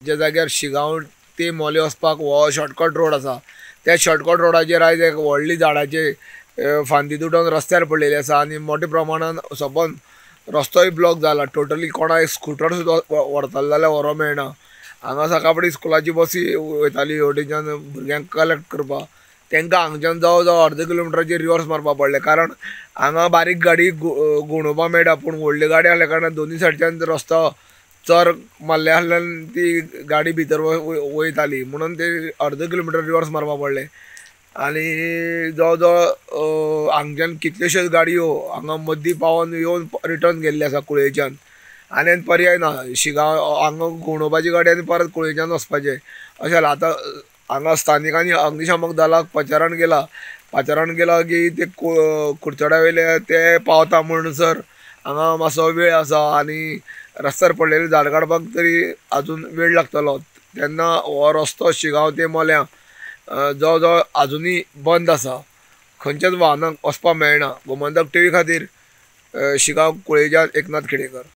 ज्या जाग्यार शिगांव ते मोले वचपाक हो शॉर्टकट रोड आसा त्या शॉर्टकट रोडाचेर आयज एक व्हडली झाडाचे फांदी तुटून रस्त्यार पडलेली आसा आनी मोठ्या प्रमाणान सबंद रस्तोय ब्लॉक जाला। टोटली कोणाक स्कूटर सुद्दां व्हरतलो जाल्यार व्हरोंक मेळना। हांगा सकाळी स्कुलाची बसी वयताली हेवटेच्यान भुरग्यांक कलेक्ट करपाक, तांकां हांगच्यान जवळ जवळ अर्द किलोमिटराचेर रिवर्स मारपाक पडलें, कारण हांगा बारीक गाडी घुंवडावपाक मेळटा पूण व्हडली गाडी आसल्या कारणान दोनी सायडच्यान रस्तो चर मारल्या कारणान ती गाडी भितर वयताली म्हणून ते अर्द किलोमिटर रिवर्स मारपाक पडलें। आनी जवळ जवळ हांगच्यान कितल्योश्योच गाडयो हांगा मदीं पावोन येवन रिटर्न गेल्ले आसा कुळयेच्यान, आनी पर्याय ना। शिगांव हांगा घुंवडावपाची गाडी आनी परत कुळयेच्यान वचपाचें अशें जालां। आतां हांगा स्थानिकांनी अग्निशामक दलाक पाचारण केला की ते कुडचड्या वयले ते पावता म्हणसर हांगा मातसो वेळ आसा आनी रस्त्यार पडलेले झाड काडपाक तरी आजून वेळ लागतलो। तेन्ना हो रस्तो शिगांव ते मोल्या जवळ जवळ आजुनी बंद आसा, खंयच्याच वाहनांक वचपाक मेळना। गोमंतक टीव्ही खातीर शिगांव कुळेच्यान एकनाथ खेडेकर।